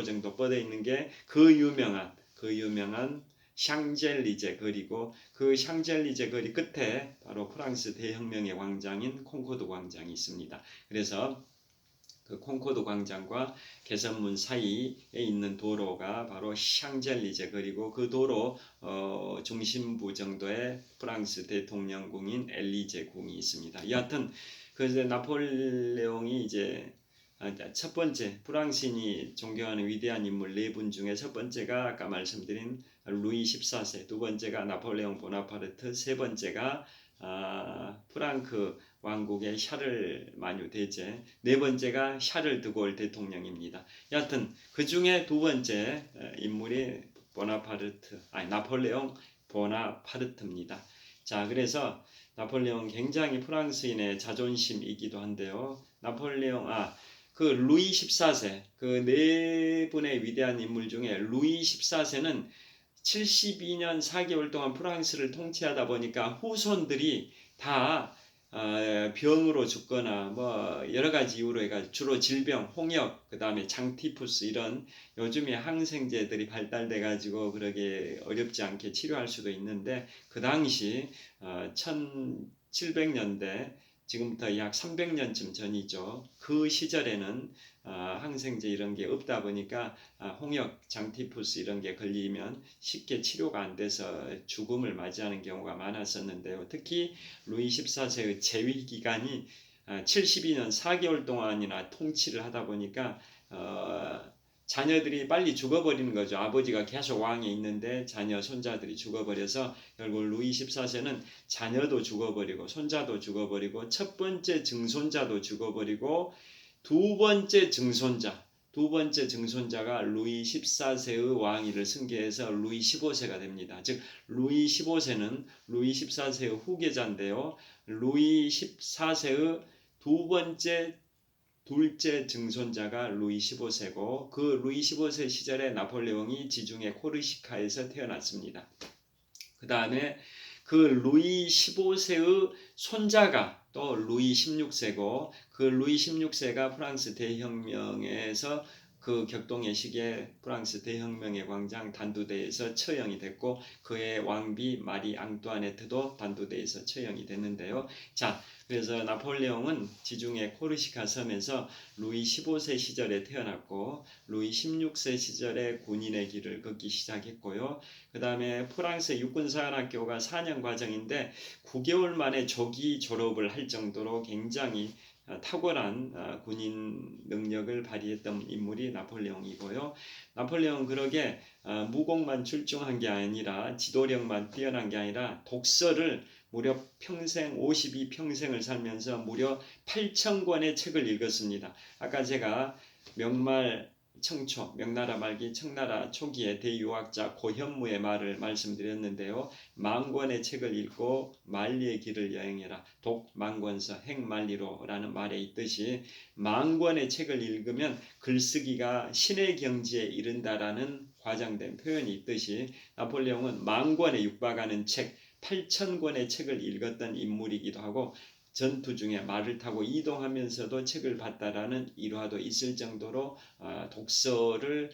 정도 뻗어 있는 게 그 유명한 샹젤리제 거리고, 그 샹젤리제 거리 끝에 바로 프랑스 대혁명의 광장인 콩코드 광장이 있습니다. 그래서 그 콩코드 광장과 개선문 사이에 있는 도로가 바로 샹젤리제 거리고, 그 도로 중심부 정도에 프랑스 대통령궁인 엘리제 궁이 있습니다. 여하튼 그 나폴레옹이 이제 첫 번째 프랑스인이 존경하는 위대한 인물 네 분 중에 첫 번째가 아까 말씀드린 루이 14세, 두 번째가 나폴레옹 보나파르트, 세 번째가 프랑크 왕국의 샤를 마뉴 대제, 네 번째가 샤를 드골 대통령입니다. 여하튼 그 중에 두 번째 인물이 나폴레옹 보나파르트입니다. 자, 그래서 나폴레옹 굉장히 프랑스인의 자존심이기도 한데요. 그 루이 14세, 그 네 분의 위대한 인물 중에 루이 14세는 72년 4개월 동안 프랑스를 통치하다 보니까 후손들이 다 병으로 죽거나 뭐 여러 가지 이유로 해가지고 주로 질병, 홍역, 그 다음에 장티푸스 이런 요즘에 항생제들이 발달돼 가지고 그러게 어렵지 않게 치료할 수도 있는데, 그 당시 1700년대, 지금부터 약 300년쯤 전이죠. 그 시절에는 항생제 이런 게 없다 보니까 홍역, 장티푸스 이런 게 걸리면 쉽게 치료가 안 돼서 죽음을 맞이하는 경우가 많았었는데요. 특히 루이 14세의 재위 기간이 72년 4개월 동안이나 통치를 하다 보니까 자녀들이 빨리 죽어버리는 거죠. 아버지가 계속 왕에 있는데 자녀, 손자들이 죽어버려서 결국 루이 14세는 자녀도 죽어버리고 손자도 죽어버리고 첫 번째 증손자도 죽어버리고 두 번째 증손자가 루이 14세의 왕위를 승계해서 루이 15세가 됩니다. 즉 루이 15세는 루이 14세의 후계자인데요. 루이 14세의 둘째 증손자가 루이 15세고, 그 루이 15세 시절에 나폴레옹이 지중해 코르시카에서 태어났습니다. 그 다음에 그 루이 15세의 손자가 또 루이 16세고, 그 루이 16세가 프랑스 대혁명에서 그 격동의 시기에 프랑스 대혁명의 광장 단두대에서 처형이 됐고, 그의 왕비 마리 앙뚜아네트도 단두대에서 처형이 됐는데요. 자, 그래서 나폴레옹은 지중해 코르시카 섬에서 루이 15세 시절에 태어났고, 루이 16세 시절에 군인의 길을 걷기 시작했고요. 그 다음에 프랑스 육군사관학교가 4년 과정인데 9개월 만에 조기 졸업을 할 정도로 굉장히 탁월한 군인 능력을 발휘했던 인물이 나폴레옹이고요. 나폴레옹은 그러게 무공만 출중한 게 아니라 지도력만 뛰어난 게 아니라 독서를 무려 평생 52평생을 살면서 무려 8,000권의 책을 읽었습니다. 아까 제가 명나라 말기 청나라 초기에 대유학자 고현무의 말을 말씀드렸는데요. 만권의 책을 읽고 만리의 길을 여행해라. 독만권서 행만리로라는 말에 있듯이 만권의 책을 읽으면 글쓰기가 신의 경지에 이른다라는 과장된 표현이 있듯이 나폴레옹은 만권에 육박하는 책 8,000권의 책을 읽었던 인물이기도 하고, 전투 중에 말을 타고 이동하면서도 책을 봤다라는 일화도 있을 정도로 독서를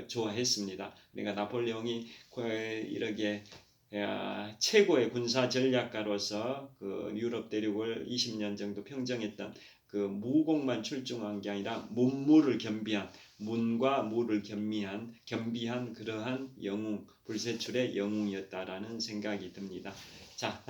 좋아했습니다. 그러니까 나폴레옹이 이렇게 최고의 군사 전략가로서 그 유럽 대륙을 20년 정도 평정했던 그 무공만 출중한 게 아니라 문과 무를 겸비한 그러한 영웅, 불세출의 영웅이었다라는 생각이 듭니다. 자,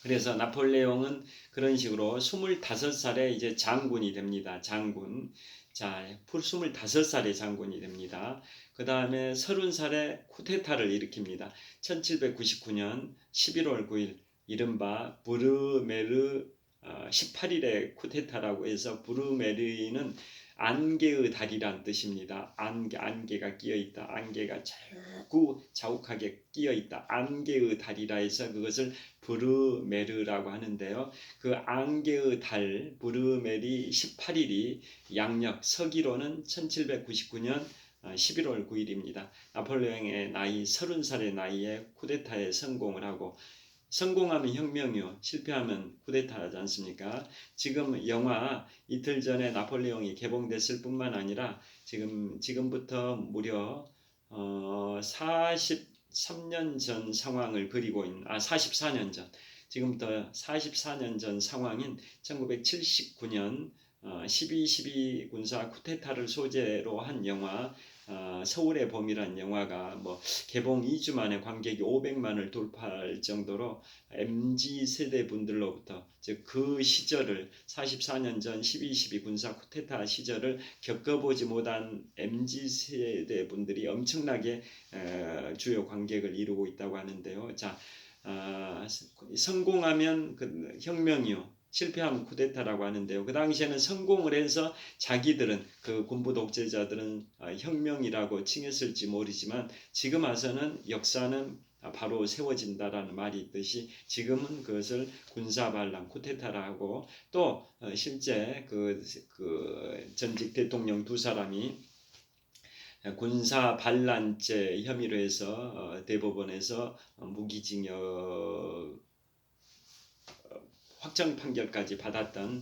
그래서 나폴레옹은 그런 식으로 25살에 이제 장군이 됩니다. 장군. 자, 25살에 장군이 됩니다. 그 다음에 30살에 쿠데타를 일으킵니다. 1799년 11월 9일 이른바 브르메르 18일의 쿠데타라고 해서, 브르메르는 안개의 달이란 뜻입니다. 안개가 끼어있다. 안개가 자욱하게 끼어있다. 안개의 달이라 해서 그것을 브르메르라고 하는데요. 그 안개의 달 브르메리 18일이 양력 서기로는 1799년 11월 9일입니다. 나폴레옹의 나이 30살의 나이에 쿠데타에 성공을 하고 성공하면 혁명이요, 실패하면 쿠데타하지 않습니까? 지금 영화 이틀 전에 나폴레옹이 개봉됐을 뿐만 아니라 지금부터 무려 43년 전 상황을 그리고 있는 44년 전, 지금부터 44년 전 상황인 1979년 12.12 군사 쿠데타를 소재로 한 영화 서울의 봄이란 영화가 뭐 개봉 2주 만에 관객이 500만을 돌파할 정도로 MZ 세대 분들로부터, 즉 그 시절을 44년 전 12.12 군사 쿠데타 시절을 겪어보지 못한 MZ 세대 분들이 엄청나게 주요 관객을 이루고 있다고 하는데요. 자, 성공하면 그 혁명이요, 실패하면 쿠데타라고 하는데요. 그 당시에는 성공을 해서 자기들은, 그 군부 독재자들은 혁명이라고 칭했을지 모르지만 지금 와서는 역사는 바로 세워진다라는 말이 있듯이 지금은 그것을 군사반란 쿠데타라고, 또 실제 그 전직 대통령 두 사람이 군사 반란죄 혐의로 해서 대법원에서 무기징역 확정 판결까지 받았던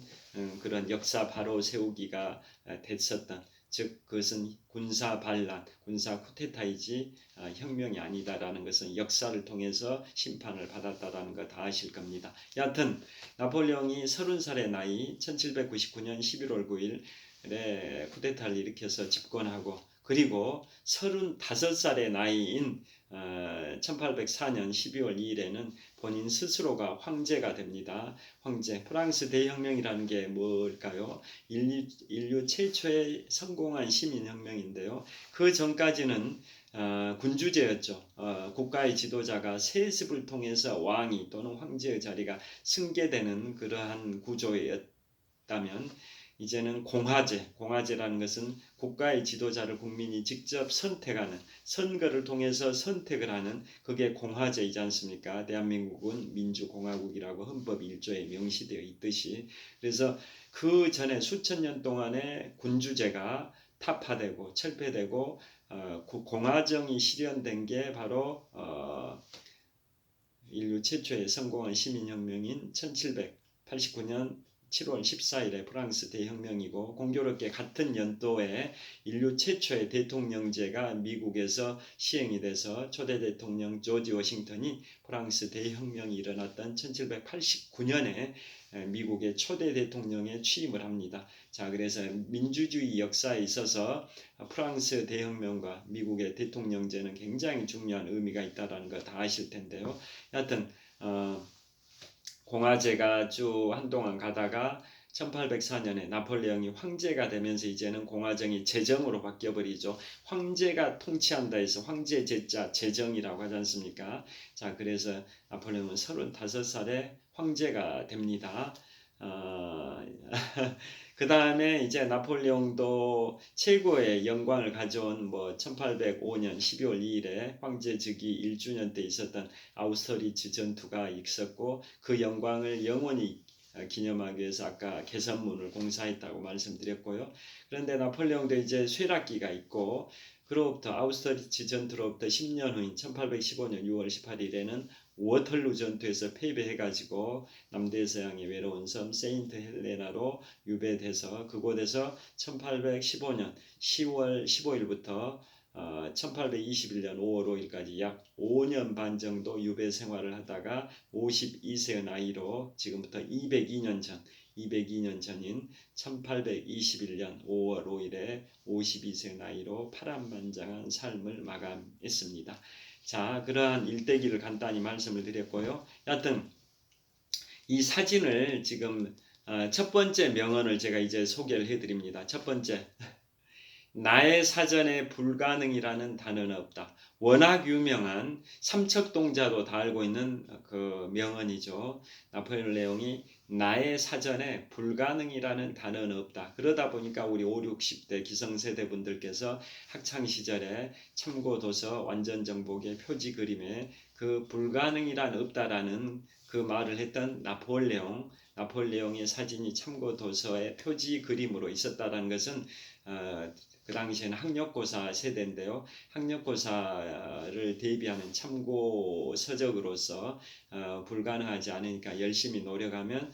그런 역사 바로 세우기가 됐었던, 즉 그것은 군사 반란, 군사 쿠데타이지 혁명이 아니다라는 것은 역사를 통해서 심판을 받았다라는 거 다 아실 겁니다. 여하튼 나폴레옹이 30살의 나이 1799년 11월 9일에 쿠데타를 일으켜서 집권하고, 그리고 35살의 나이인 1804년 12월 2일에는 본인 스스로가 황제가 됩니다. 황제. 프랑스 대혁명이라는 게 뭘까요? 인류 최초의 성공한 시민혁명인데요. 그 전까지는 군주제였죠. 국가의 지도자가 세습을 통해서 왕이 또는 황제의 자리가 승계되는 그러한 구조였다면, 이제는 공화제, 공화제라는 것은 국가의 지도자를 국민이 직접 선택하는, 선거를 통해서 선택을 하는, 그게 공화제이지 않습니까? 대한민국은 민주공화국이라고 헌법 1조에 명시되어 있듯이. 그래서 그 전에 수천 년 동안의 군주제가 타파되고 철폐되고 공화정이 실현된 게 바로 인류 최초의 성공한 시민혁명인 1789년 7월 14일에 프랑스 대혁명이고, 공교롭게 같은 연도에 인류 최초의 대통령제가 미국에서 시행이 돼서 초대 대통령 조지 워싱턴이 프랑스 대혁명이 일어났던 1789년에 미국의 초대 대통령에 취임을 합니다. 자, 그래서 민주주의 역사에 있어서 프랑스 대혁명과 미국의 대통령제는 굉장히 중요한 의미가 있다는 거 다 아실 텐데요. 여하튼 공화제가 쭉 한동안 가다가 1804년에 나폴레옹이 황제가 되면서 이제는 공화정이 제정으로 바뀌어버리죠. 황제가 통치한다 해서 황제 제자 제정이라고 하지 않습니까? 자, 그래서 나폴레옹은 35살에 황제가 됩니다. 그 다음에 이제 나폴레옹도 최고의 영광을 가져온 1805년 12월 2일에 황제 즉위 1주년 때 있었던 아우스터리츠 전투가 있었고, 그 영광을 영원히 기념하기 위해서 아까 개선문을 공사했다고 말씀드렸고요. 그런데 나폴레옹도 이제 쇠락기가 있고, 그로부터 아우스터리츠 전투로부터 10년 후인 1815년 6월 18일에는 워털루 전투에서 패배해가지고 남대서양의 외로운 섬 세인트 헬레나로 유배돼서 그곳에서 1815년 10월 15일부터 1821년 5월 5일까지 약 5년 반 정도 유배 생활을 하다가 52세의 나이로 지금부터 202년 전인 1821년 5월 5일에 52세의 나이로 파란만장한 삶을 마감했습니다. 자, 그러한 일대기를 간단히 말씀을 드렸고요. 여하튼 이 사진을 지금 첫 번째 명언을 제가 이제 소개를 해드립니다. 첫 번째, 나의 사전에 불가능이라는 단어는 없다. 워낙 유명한 삼척동자도 다 알고 있는 그 명언이죠. 나폴레옹이 나의 사전에 불가능이라는 단어는 없다. 그러다 보니까 우리 5, 60대 기성세대 분들께서 학창시절에 참고도서 완전정복의 표지 그림에 그 불가능이란 없다라는 그 말을 했던 나폴레옹, 나폴레옹의 사진이 참고 도서의 표지 그림으로 있었다는 것은 그 당시에는 학력고사 세대인데요. 학력고사를 대비하는 참고 서적으로서 불가능하지 않으니까 열심히 노력하면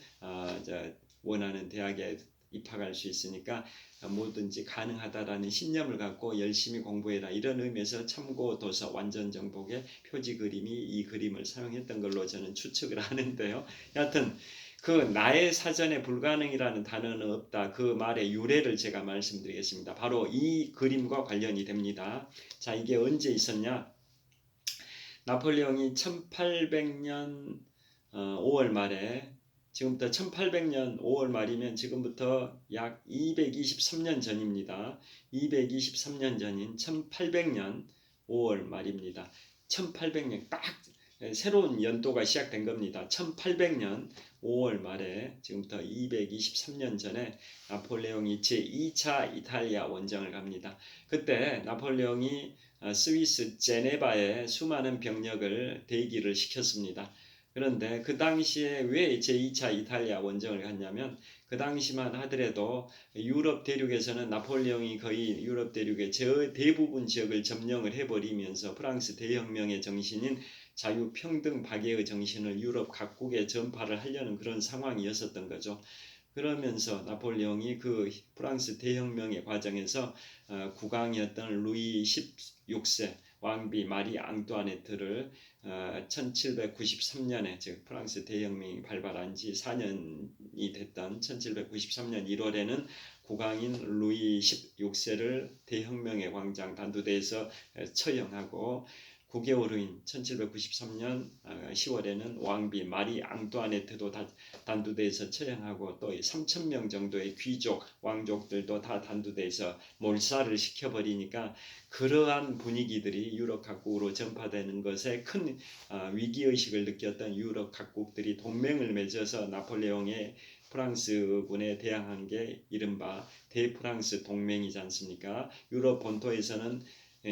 원하는 대학에 입학할 수 있으니까 뭐든지 가능하다라는 신념을 갖고 열심히 공부해라, 이런 의미에서 참고 도서 완전 정복의 표지 그림이 이 그림을 사용했던 걸로 저는 추측을 하는데요. 여하튼 그 나의 사전에 불가능이라는 단어는 없다, 그 말의 유래를 제가 말씀드리겠습니다. 바로 이 그림과 관련이 됩니다. 자, 이게 언제 있었냐? 나폴레옹이 1800년 5월 말에, 지금부터 1800년 5월 말이면 지금부터 약 223년 전입니다. 223년 전인 1800년 5월 말입니다. 1800년 딱 새로운 연도가 시작된 겁니다. 1800년 5월 말에, 지금부터 223년 전에 나폴레옹이 제2차 이탈리아 원정을 갑니다. 그때 나폴레옹이 스위스 제네바에 수많은 병력을 대기를 시켰습니다. 그런데 그 당시에 왜 제2차 이탈리아 원정을 갔냐면, 그 당시만 하더라도 유럽 대륙에서는 나폴레옹이 거의 유럽 대륙의 대부분 지역을 점령을 해버리면서 프랑스 대혁명의 정신인 자유평등 박애의 정신을 유럽 각국에 전파를 하려는 그런 상황이었었던 거죠. 그러면서 나폴레옹이 그 프랑스 대혁명의 과정에서 국왕이었던 루이 16세 왕비 마리 앙뚜아네트를 1793년에, 즉 프랑스 대혁명이 발발한 지 4년이 됐던 1793년 1월에는 국왕인 루이 16세를 대혁명의 광장 단두대에서 처형하고, 9개월 후인 1793년 10월에는 왕비 마리 앙뚜아네트도 단두대에서 처형하고, 또 3,000명 정도의 귀족, 왕족들도 다 단두대에서 몰살을 시켜버리니까 그러한 분위기들이 유럽 각국으로 전파되는 것에 큰 위기의식을 느꼈던 유럽 각국들이 동맹을 맺어서 나폴레옹의 프랑스군에 대항한 게 이른바 대프랑스 동맹이지 않습니까? 유럽 본토에서는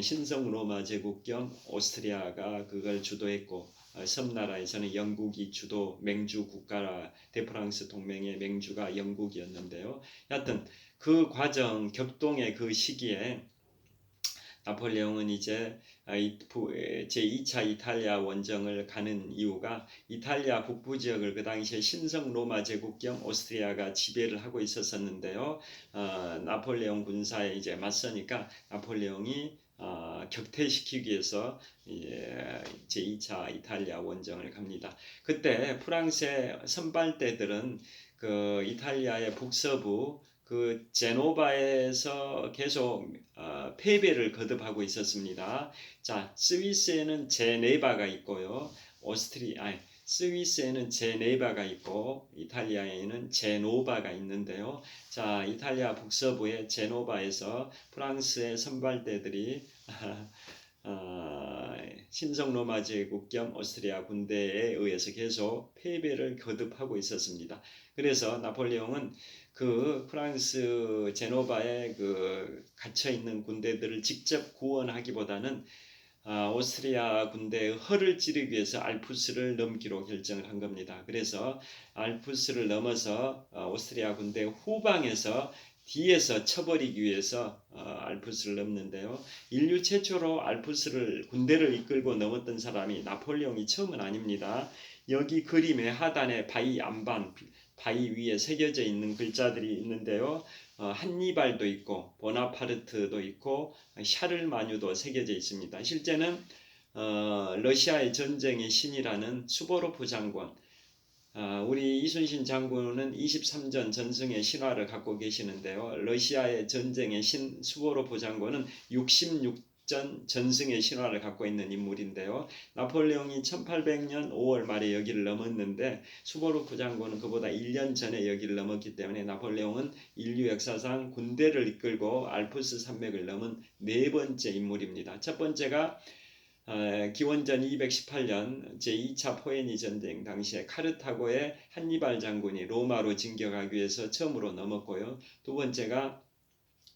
신성 로마 제국 겸 오스트리아가 그걸 주도했고, 섬나라에서는 영국이 주도 맹주 국가라, 대프랑스 동맹의 맹주가 영국이었는데요. 여하튼 그 과정 격동의 그 시기에 나폴레옹은 이제 제2차 이탈리아 원정을 가는 이유가, 이탈리아 북부 지역을 그 당시에 신성 로마 제국 겸 오스트리아가 지배를 하고 있었는데요. 나폴레옹 군사에 이제 맞서니까 나폴레옹이 격퇴시키기 위해서 제2차 이탈리아 원정을 갑니다. 그때 프랑스의 선발대들은 그 이탈리아의 북서부 그 제노바에서 계속 패배를 거듭하고 있었습니다. 자, 스위스에는 제네바가 있고요. 스위스에는 제네바가 있고 이탈리아에는 제노바가 있는데요. 자, 이탈리아 북서부의 제노바에서 프랑스의 선발대들이 신성 로마 제국 겸 오스트리아 군대에 의해서 계속 패배를 거듭하고 있었습니다. 그래서 나폴레옹은 그 프랑스 제노바에 그 갇혀 있는 군대들을 직접 구원하기보다는 오스트리아 군대의 허를 찌르기 위해서 알프스를 넘기로 결정을 한 겁니다. 그래서 알프스를 넘어서 오스트리아 군대 후방에서 뒤에서 쳐버리기 위해서 알프스를 넘는데요. 인류 최초로 알프스를 군대를 이끌고 넘었던 사람이 나폴레옹이 처음은 아닙니다. 여기 그림의 하단에 바위 안반, 바위 위에 새겨져 있는 글자들이 있는데요. 한니발도 있고 보나파르트도 있고 샤를마뉴도 새겨져 있습니다. 실제는 러시아의 전쟁의 신이라는 수보로프 장군, 우리 이순신 장군은 23전 전승의 신화를 갖고 계시는데요. 러시아의 전쟁의 신 수보로프 장군은 66전 전승의 신화를 갖고 있는 인물인데요. 나폴레옹이 1800년 5월 말에 여기를 넘었는데 수보로프 장군은 그보다 1년 전에 여기를 넘었기 때문에 나폴레옹은 인류 역사상 군대를 이끌고 알프스 산맥을 넘은 네 번째 인물입니다. 첫 번째가 기원전 218년 제2차 포에니 전쟁 당시에 카르타고의 한니발 장군이 로마로 진격하기 위해서 처음으로 넘었고요. 두 번째가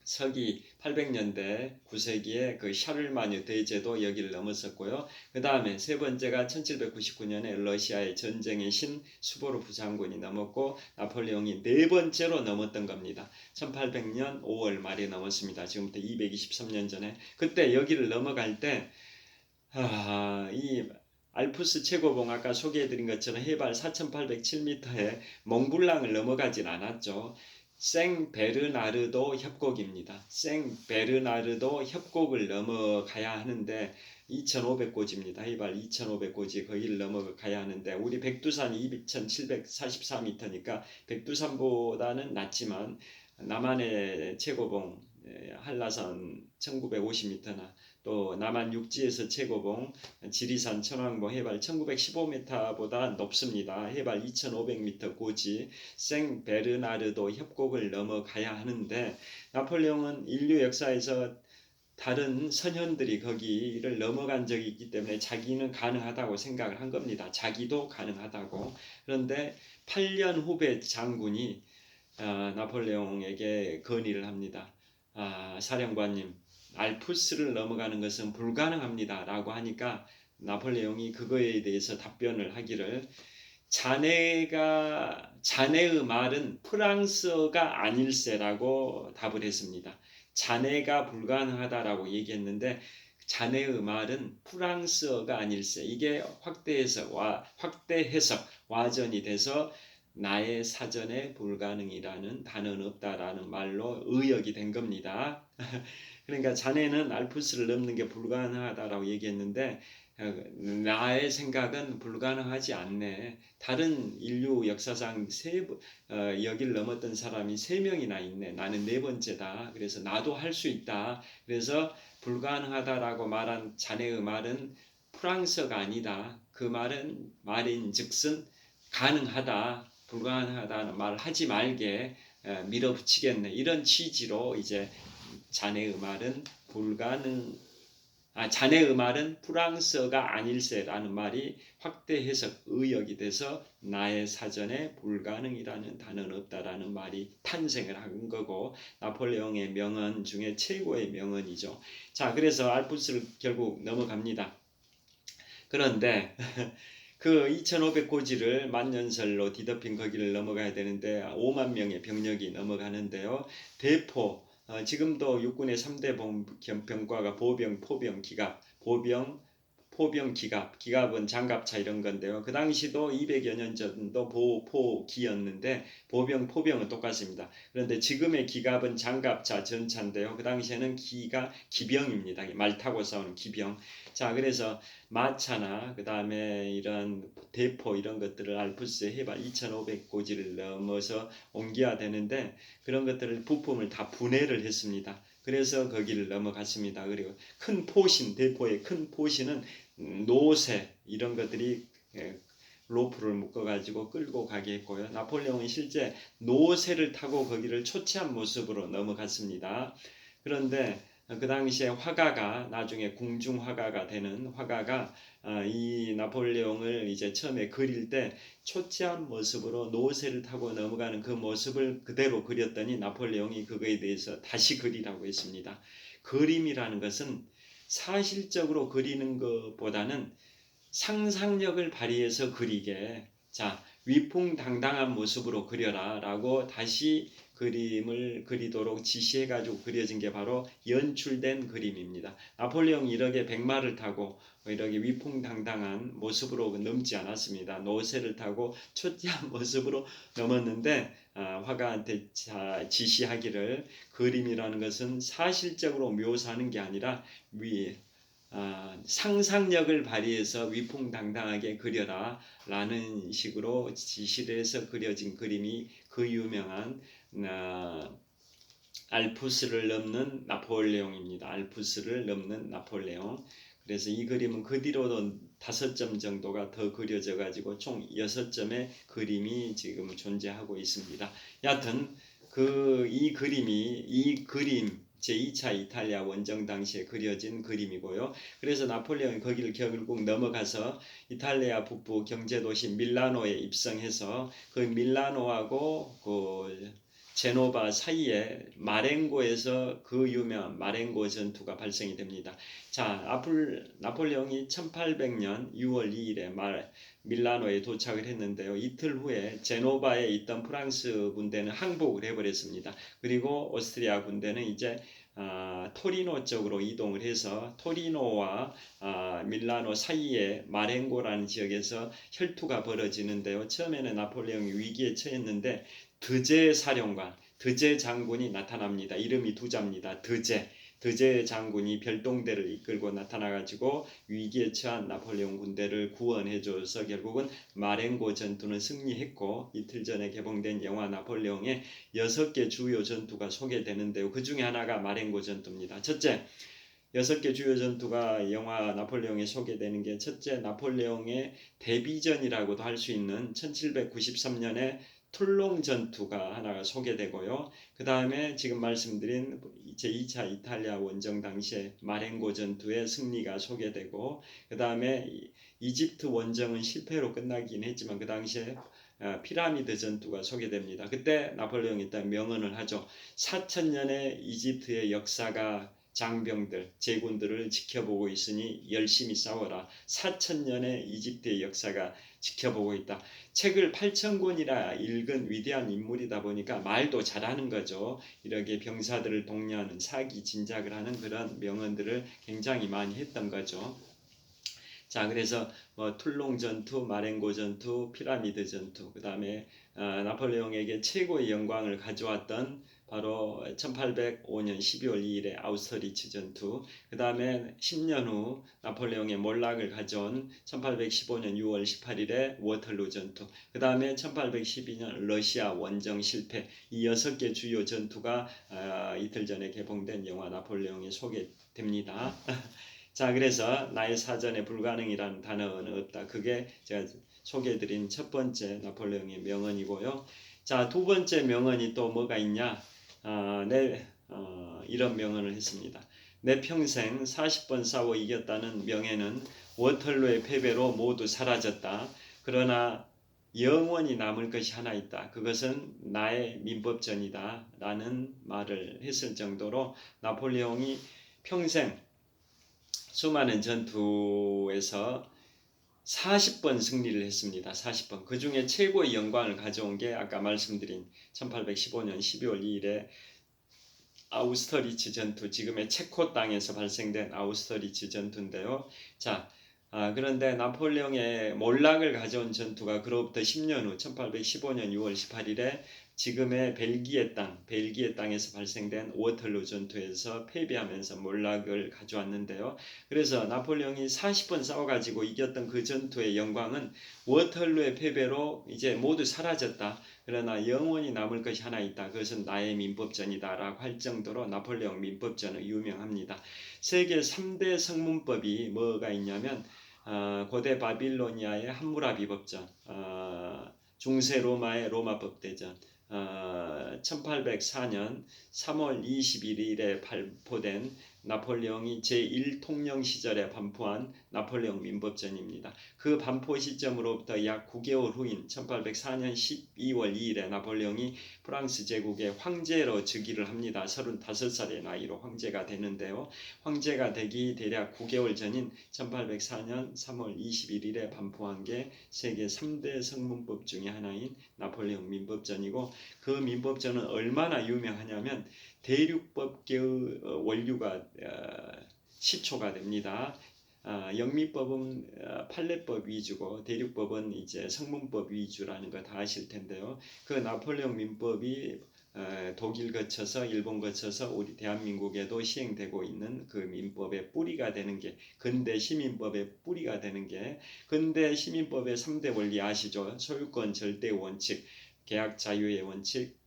서기 800년대 9세기에 그 샤를마뉴 대제도 여기를 넘었었고요. 그 다음에 세 번째가 1799년에 러시아의 전쟁의 신 수보로프 장군이 넘었고 나폴레옹이 네 번째로 넘었던 겁니다. 1800년 5월 말에 넘었습니다. 지금부터 223년 전에. 그때 여기를 넘어갈 때 이 알프스 최고봉 아까 소개해드린 것처럼 해발 4,807m의 몽블랑을 넘어가진 않았죠. 생베르나르도 협곡입니다. 생베르나르도 협곡을 넘어가야 하는데 2,500고지입니다. 해발 2,500고지 거기를 넘어가야 하는데 우리 백두산이 2,744m니까 백두산보다는 낮지만 남한의 최고봉 한라산 1950m나 또 남한 육지에서 최고봉 지리산 천왕봉 해발 1915m보다 높습니다. 해발 2500m 고지 생베르나르도 협곡을 넘어가야 하는데 나폴레옹은 인류 역사에서 다른 선현들이 거기를 넘어간 적이 있기 때문에 자기는 가능하다고 생각을 한 겁니다. 자기도 가능하다고. 그런데 8년 후배 장군이 나폴레옹에게 건의를 합니다. 사령관님, 알프스를 넘어가는 것은 불가능합니다. 라고 하니까 나폴레옹이 그거에 대해서 답변을 하기를 자네의 말은 프랑스어가 아닐세라고 답을 했습니다. 자네가 불가능하다라고 얘기했는데 자네의 말은 프랑스어가 아닐세. 이게 확대 해석 와전이 돼서 나의 사전에 불가능이라는 단어는 없다라는 말로 의역이 된 겁니다. 그러니까 자네는 알프스를 넘는 게 불가능하다라고 얘기했는데 나의 생각은 불가능하지 않네. 다른 인류 역사상 여기를 넘었던 사람이 3명이나 있네. 나는 4번째다. 그래서 나도 할 수 있다. 그래서 불가능하다라고 말한 자네의 말은 프랑스어가 아니다. 그 말인 즉슨 가능하다. 불가능하다는 말을 하지 말게 밀어붙이겠네. 이런 취지로 이제 자네의 말은 프랑스어가 아닐세라는 말이 확대 해석 의역이 돼서 나의 사전에 불가능이라는 단어는 없다라는 말이 탄생을 한 거고 나폴레옹의 명언 중에 최고의 명언이죠. 자, 그래서 알프스를 결국 넘어갑니다. 그런데 그 2,500고지를 만년설로 뒤덮인 거기를 넘어가야 되는데 5만 명의 병력이 넘어가는데요. 대포 지금도 육군의 3대 병과가 보병, 포병, 기갑, 보병, 포병, 기갑은 장갑차 이런 건데요. 그 당시도 200여 년 전도 포기였는데 보병, 포병은 똑같습니다. 그런데 지금의 기갑은 장갑차, 전차인데요. 그 당시에는 기병입니다. 말 타고 싸우는 기병. 자, 그래서 마차나 그 다음에 이런 대포 이런 것들을 알프스 해발 2,500고지를 넘어서 옮겨야 되는데 그런 것들을 부품을 다 분해를 했습니다. 그래서 거기를 넘어갔습니다. 그리고 큰 포신, 대포의 큰 포신은 노새 이런 것들이 로프를 묶어가지고 끌고 가게 했고요. 나폴레옹이 실제 노새를 타고 거기를 초치한 모습으로 넘어갔습니다. 그런데 그 당시에 화가가 나중에 궁중 화가가 되는 화가가 이 나폴레옹을 이제 처음에 그릴 때 초췌한 모습으로 노새를 타고 넘어가는 그 모습을 그대로 그렸더니 나폴레옹이 그거에 대해서 다시 그리라고 했습니다. 그림이라는 것은 사실적으로 그리는 것보다는 상상력을 발휘해서 그리게 자 위풍당당한 모습으로 그려라 라고 다시 그림을 그리도록 지시해가지고 그려진 게 바로 연출된 그림입니다. 나폴레옹이 이렇게 백마를 타고 이렇게 위풍당당한 모습으로 넘지 않았습니다. 노새를 타고 초췌한 모습으로 넘었는데 화가한테 지시하기를 그림이라는 것은 사실적으로 묘사하는 게 아니라 상상력을 발휘해서 위풍당당하게 그려라 라는 식으로 지시를 해서 그려진 그림이 그 유명한 알프스를 넘는 나폴레옹입니다. 알프스를 넘는 나폴레옹. 그래서 이 그림은 그 뒤로도 5점 정도가 더 그려져 가지고 총 6점의 그림이 지금 존재하고 있습니다. 여하튼 이 그림 제2차 이탈리아 원정 당시에 그려진 그림이고요. 그래서 나폴레옹이 거기를 결국 넘어가서 이탈리아 북부 경제도시 밀라노에 입성해서 그 밀라노하고 그 제노바 사이에 마렌고에서 그 유명한 마렌고 전투가 발생이 됩니다. 자, 나폴레옹이 1800년 6월 2일에 밀라노에 도착을 했는데요. 이틀 후에 제노바에 있던 프랑스 군대는 항복을 해버렸습니다. 그리고 오스트리아 군대는 이제 토리노 쪽으로 이동을 해서 토리노와 밀라노 사이에 마렌고라는 지역에서 혈투가 벌어지는데요. 처음에는 나폴레옹이 위기에 처했는데 드제 사령관, 드제 장군이 나타납니다. 이름이 두자입니다. 드제 장군이 별동대를 이끌고 나타나가지고 위기에 처한 나폴레옹 군대를 구원해줘서 결국은 마렌고 전투는 승리했고, 이틀 전에 개봉된 영화 나폴레옹의 6개 주요 전투가 소개되는데요. 그 중에 하나가 마렌고 전투입니다. 첫째, 6개 주요 전투가 영화 나폴레옹에 소개되는 게, 첫째, 나폴레옹의 데뷔전이라고도 할 수 있는 1793년에 툴롱 전투가 하나가 소개되고요. 그 다음에 지금 말씀드린 제2차 이탈리아 원정 당시에 마렌고 전투의 승리가 소개되고, 그 다음에 이집트 원정은 실패로 끝나긴 했지만 그 당시에 피라미드 전투가 소개됩니다. 그때 나폴레옹이 일단 명언을 하죠. 4000년의 이집트의 역사가 장병들, 제군들을 지켜보고 있으니 열심히 싸워라. 4000년의 이집트의 역사가 지켜보고 있다. 책을 8000권이나 읽은 위대한 인물이다 보니까 말도 잘하는 거죠. 이렇게 병사들을 독려하는, 사기 진작을 하는 그런 명언들을 굉장히 많이 했던 거죠. 자, 그래서 툴롱 전투, 마렌고 전투, 피라미드 전투, 그 다음에 나폴레옹에게 최고의 영광을 가져왔던 바로 1805년 12월 2일의 아우스터리츠 전투, 그 다음에 10년 후 나폴레옹의 몰락을 가져온 1815년 6월 18일의 워털루 전투, 그 다음에 1812년 러시아 원정 실패, 이 6개 주요 전투가 이틀 전에 개봉된 영화 나폴레옹에 소개됩니다. 자, 그래서 나의 사전에 불가능이라는 단어는 없다. 그게 제가 소개해드린 첫 번째 나폴레옹의 명언이고요. 자, 두 번째 명언이 또 뭐가 있냐? 이런 명언을 했습니다. 내 평생 40번 싸워 이겼다는 명예는 워털루의 패배로 모두 사라졌다. 그러나 영원히 남을 것이 하나 있다. 그것은 나의 민법전이다. 라는 말을 했을 정도로 나폴레옹이 평생 수많은 전투에서 40번 승리를 했습니다. 40번. 그 중에 최고의 영광을 가져온 게 아까 말씀드린 1815년 12월 2일에 아우스터리츠 전투, 지금의 체코 땅에서 발생된 아우스터리츠 전투인데요. 자, 그런데 나폴레옹의 몰락을 가져온 전투가 그로부터 10년 후 1815년 6월 18일에 지금의 벨기에 땅에서 발생된 워털루 전투에서 패배하면서 몰락을 가져왔는데요. 그래서 나폴레옹이 40번 싸워가지고 이겼던 그 전투의 영광은 워털루의 패배로 이제 모두 사라졌다. 그러나 영원히 남을 것이 하나 있다. 그것은 나의 민법전이다 라고 할 정도로 나폴레옹 민법전은 유명합니다. 세계 3대 성문법이 뭐가 있냐면 고대 바빌로니아의 함무라비 법전, 중세 로마의 로마법 대전, 1804년 3월 21일에 발표된 나폴레옹이 제1통령 시절에 반포한 나폴레옹 민법전입니다. 그 반포 시점으로부터 약 9개월 후인 1804년 12월 2일에 나폴레옹이 프랑스 제국의 황제로 즉위를 합니다. 35살의 나이로 황제가 되는데요. 황제가 되기 대략 9개월 전인 1804년 3월 21일에 반포한 게 세계 3대 성문법 중에 하나인 나폴레옹 민법전이고, 그 민법전은 얼마나 유명하냐면 대륙법계의 원류가 시초가 됩니다. 영미법은 판례법 위주고 대륙법은 이제 성문법 위주라는 거 다 아실 텐데요. 그 나폴레옹 민법이 독일 거쳐서 일본 거쳐서 우리 대한민국에도 시행되고 있는 그 민법의 뿌리가 되는 게, 근대 시민법의 뿌리가 되는 게, 근대 시민법의 3대 원리 아시죠? 소유권 절대 원칙, 계약 자유의 원칙,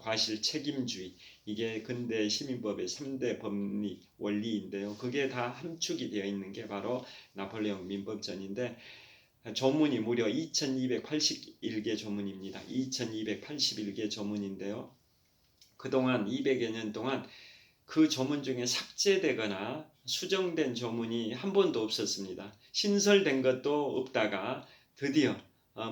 과실 책임주의, 이게 근대 시민법의 3대 법리 원리인데요. 그게 다 함축이 되어 있는 게 바로 나폴레옹 민법전인데, 조문이 무려 2281개 조문입니다. 2281개 조문인데요. 그동안 200여 년 동안 그 조문 중에 삭제되거나 수정된 조문이 한 번도 없었습니다. 신설된 것도 없다가 드디어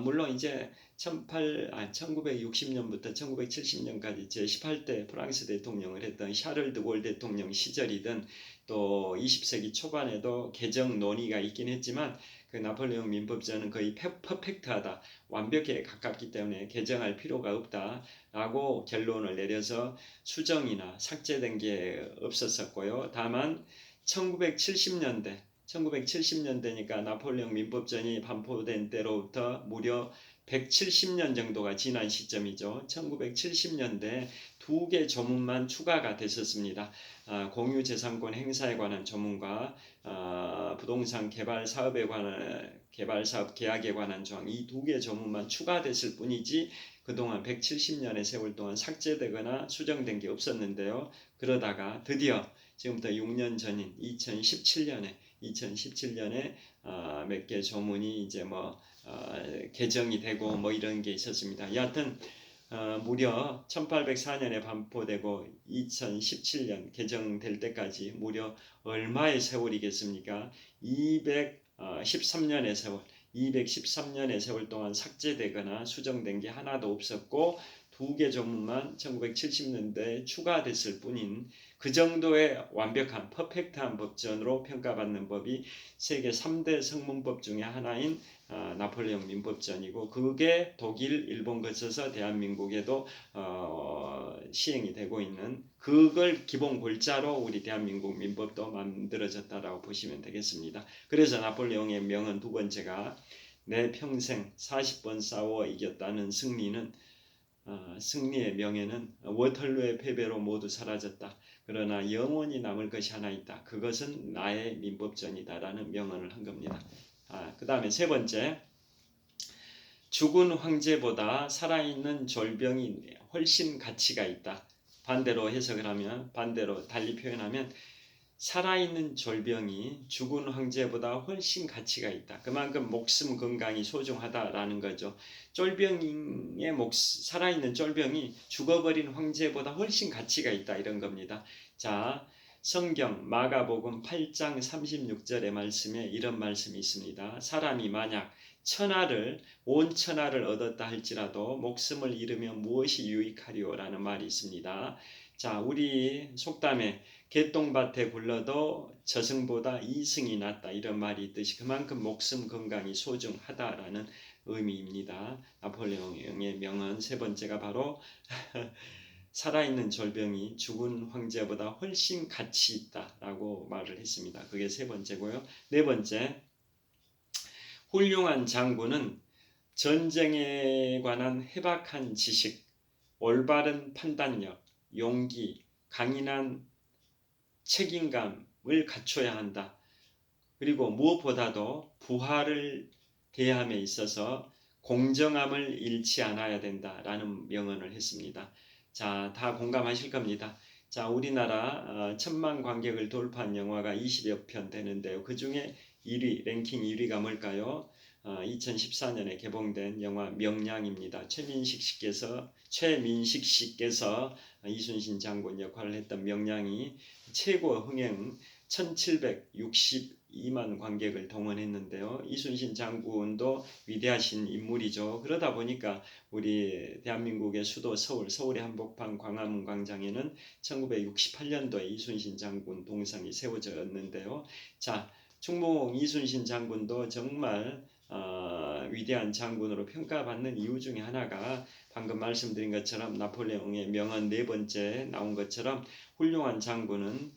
물론 이제 1960년부터 1970년까지 제18대 프랑스 대통령을 했던 샤를 드골 대통령 시절이든 또 20세기 초반에도 개정 논의가 있긴 했지만 그 나폴레옹 민법전은 거의 퍼펙트하다, 완벽에 가깝기 때문에 개정할 필요가 없다라고 결론을 내려서 수정이나 삭제된 게 없었었고요. 다만 1970년대니까 나폴레옹 민법전이 반포된 때로부터 무려 170년 정도가 지난 시점이죠. 1970년대 2개 조문만 추가가 됐었습니다. 공유재산권 행사에 관한 조문과 부동산 개발 사업에 관한 개발사업 계약에 관한 조항, 이 2개 조문만 추가됐을 뿐이지 그동안 170년의 세월 동안 삭제되거나 수정된 게 없었는데요. 그러다가 드디어 지금부터 6년 전인 2017년에 몇 개 조문이 이제 개정이 되고 이런 게 있었습니다. 여하튼 무려 1804년에 반포되고 2017년 개정될 때까지 무려 얼마의 세월이겠습니까? 213년의 세월, 213년의 세월 동안 삭제되거나 수정된 게 하나도 없었고 2개 조문만 1970년대에 추가됐을 뿐인 그 정도의 완벽한 퍼펙트한 법전으로 평가받는 법이 세계 3대 성문법 중에 하나인 나폴레옹 민법전이고 그게 독일, 일본 거쳐서 대한민국에도 시행이 되고 있는 그걸 기본 골자로 우리 대한민국 민법도 만들어졌다라고 보시면 되겠습니다. 그래서 나폴레옹의 명언 두 번째가 내 평생 40번 싸워 이겼다는 승리의 명예는 워털루의 패배로 모두 사라졌다. 그러나 영원히 남을 것이 하나 있다. 그것은 나의 민법전이다라는 명언을 한 겁니다. 그 다음에 세 번째, 죽은 황제보다 살아있는 졸병이 훨씬 가치가 있다. 반대로 해석을 하면, 반대로 달리 표현하면 살아있는 졸병이 죽은 황제보다 훨씬 가치가 있다. 그만큼 목숨 건강이 소중하다라는 거죠. 살아있는 졸병이 죽어버린 황제보다 훨씬 가치가 있다 이런 겁니다. 자, 성경 마가복음 8장 36절의 말씀에 이런 말씀이 있습니다. 사람이 만약 온 천하를 얻었다 할지라도 목숨을 잃으면 무엇이 유익하리오라는 말이 있습니다. 자, 우리 속담에 개똥밭에 굴러도 저승보다 이승이 낫다 이런 말이 있듯이 그만큼 목숨 건강이 소중하다라는 의미입니다. 나폴레옹의 명언 세 번째가 바로 살아있는 졸병이 죽은 황제보다 훨씬 가치 있다라고 말을 했습니다. 그게 세 번째고요. 네 번째, 훌륭한 장군은 전쟁에 관한 해박한 지식, 올바른 판단력, 용기, 강인한 책임감을 갖춰야 한다. 그리고 무엇보다도 부하를 대함에 있어서 공정함을 잃지 않아야 된다라는 명언을 했습니다. 자, 다 공감하실 겁니다. 자, 우리나라 1000만 관객을 돌파한 영화가 20여 편 되는데요. 그 중에 랭킹 1위가 뭘까요? 2014년에 개봉된 영화 명량입니다. 최민식 씨께서 이순신 장군 역할을 했던 명량이 최고 흥행 1762만 관객을 동원했는데요. 이순신 장군도 위대하신 인물이죠. 그러다 보니까 우리 대한민국의 수도 서울의 한복판 광화문 광장에는 1968년도에 이순신 장군 동상이 세워졌는데요. 자, 충무공 이순신 장군도 정말 위대한 장군으로 평가받는 이유 중에 하나가 방금 말씀드린 것처럼 나폴레옹의 명언 네 번째 나온 것처럼 훌륭한 장군은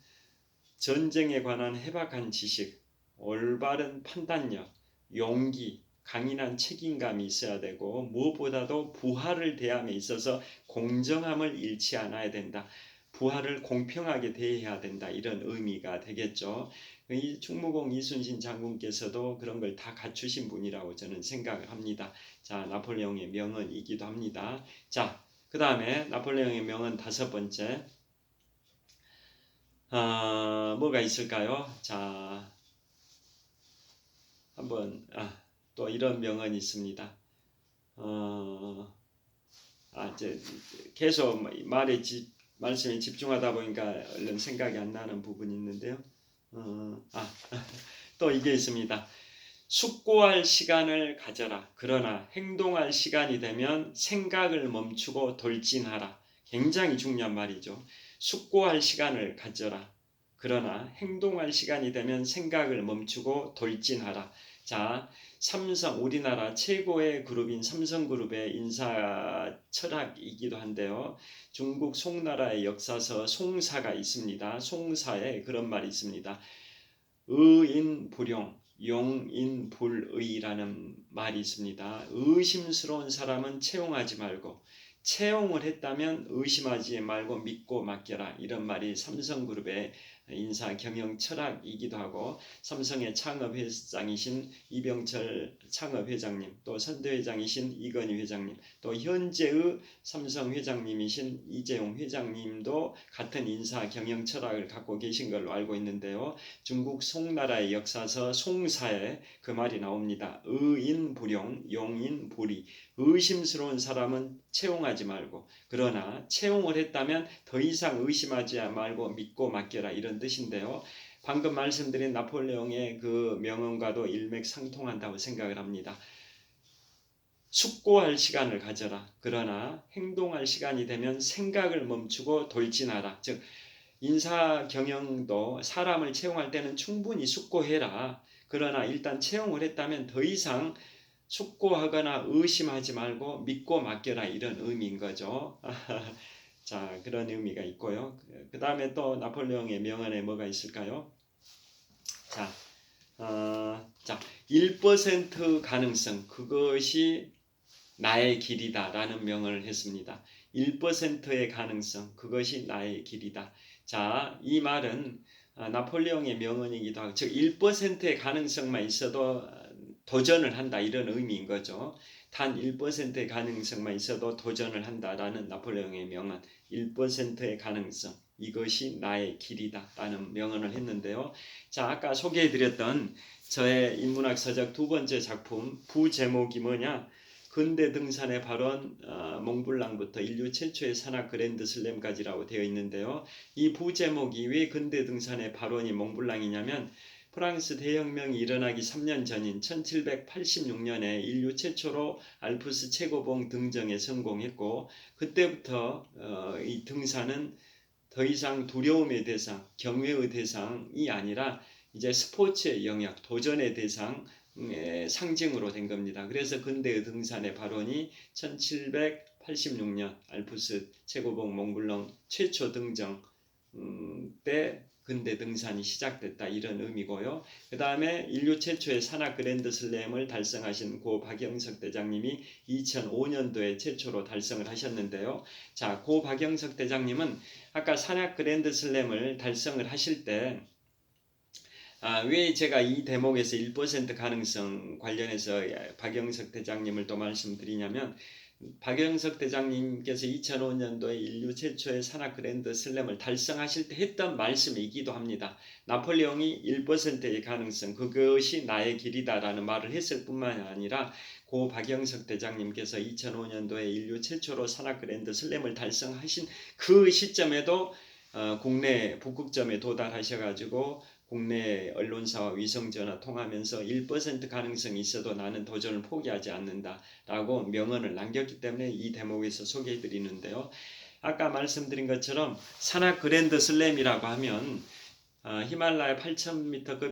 전쟁에 관한 해박한 지식, 올바른 판단력, 용기, 강인한 책임감이 있어야 되고 무엇보다도 부하를 대함에 있어서 공정함을 잃지 않아야 된다. 부하를 공평하게 대해야 된다. 이런 의미가 되겠죠. 이 충무공 이순신 장군께서도 그런 걸 다 갖추신 분이라고 저는 생각을 합니다. 자, 나폴레옹의 명언이기도 합니다. 자, 그 다음에 나폴레옹의 명언 다섯 번째. 뭐가 있을까요? 자, 한번 또 이런 명언이 있습니다. 계속 말씀에 집중하다 보니까 얼른 생각이 안 나는 부분이 있는데요. 또 이게 있습니다. 숙고할 시간을 가져라. 그러나 행동할 시간이 되면 생각을 멈추고 돌진하라. 굉장히 중요한 말이죠. 숙고할 시간을 가져라. 그러나 행동할 시간이 되면 생각을 멈추고 돌진하라. 자, 우리나라 최고의 그룹인 삼성그룹의 인사 철학이기도 한데요. 중국 송나라의 역사서 송사가 있습니다. 송사에 그런 말이 있습니다. 의인불용, 용인불의라는 말이 있습니다. 의심스러운 사람은 채용하지 말고 채용을 했다면 의심하지 말고 믿고 맡겨라. 이런 말이 삼성그룹의 인사 경영 철학이기도 하고 삼성의 창업회장이신 이병철 창업회장님, 또 선대회장이신 이건희 회장님, 또 현재의 삼성 회장님이신 이재용 회장님도 같은 인사 경영 철학을 갖고 계신 걸로 알고 있는데요. 중국 송나라의 역사서 송사에 그 말이 나옵니다. 의인불용, 용인불의. 의심스러운 사람은 채용하지 말고, 그러나 채용을 했다면 더 이상 의심하지 말고 믿고 맡겨라, 이런 뜻인데요. 방금 말씀드린 나폴레옹의 그 명언과도 일맥상통한다고 생각을 합니다. 숙고할 시간을 가져라. 그러나 행동할 시간이 되면 생각을 멈추고 돌진하라. 즉 인사 경영도 사람을 채용할 때는 충분히 숙고해라. 그러나 일단 채용을 했다면 더 이상 숙고하거나 의심하지 말고 믿고 맡겨라, 이런 의미인 거죠. 자, 그런 의미가 있고요. 그 다음에 또 나폴레옹의 명언에 뭐가 있을까요? 자, 1% 가능성, 그것이 나의 길이다 라는 명언을 했습니다. 1%의 가능성, 그것이 나의 길이다. 자, 이 말은 나폴레옹의 명언이기도 하고, 즉 1%의 가능성만 있어도 도전을 한다, 이런 의미인 거죠. 단 1%의 가능성만 있어도 도전을 한다라는 나폴레옹의 명언, 1%의 가능성, 이것이 나의 길이다 라는 명언을 했는데요. 자, 아까 소개해드렸던 저의 인문학 서적 두 번째 작품 부제목이 뭐냐? 근대 등산의 발원, 몽블랑부터 인류 최초의 산악 그랜드 슬램까지라고 되어 있는데요. 이 부제목이 왜 근대 등산의 발원이 몽블랑이냐면 프랑스 대혁명이 일어나기 3년 전인 1786년에 인류 최초로 알프스 최고봉 등정에 성공했고, 그때부터 이 등산은 더 이상 두려움의 대상, 경외의 대상이 아니라 이제 스포츠의 영역, 도전의 대상, 상징으로 된 겁니다. 그래서 근대의 등산의 발원이 1786년 알프스 최고봉 몽블랑 최초 등정 때 근대 등산이 시작됐다, 이런 의미고요. 그 다음에 인류 최초의 산악 그랜드 슬램을 달성하신 고 박영석 대장님이 2005년도에 최초로 달성을 하셨는데요. 자, 고 박영석 대장님은 아까 산악 그랜드 슬램을 달성을 하실 때 왜 제가 이 대목에서 1% 가능성 관련해서 박영석 대장님을 또 말씀드리냐면, 박영석 대장님께서 2005년도에 인류 최초의 산악 그랜드 슬램을 달성하실 때 했던 말씀이기도 합니다. 나폴레옹이 1%의 가능성, 그것이 나의 길이다라는 말을 했을 뿐만 아니라 고 박영석 대장님께서 2005년도에 인류 최초로 산악 그랜드 슬램을 달성하신 그 시점에도 국내 북극점에 도달하셔가지고 국내 언론사와 위성전화 통하면서 1% 가능성이 있어도 나는 도전을 포기하지 않는다라고 명언을 남겼기 때문에 이 대목에서 소개해드리는데요. 아까 말씀드린 것처럼 산악 그랜드 슬램이라고 하면 히말라야 8,000m급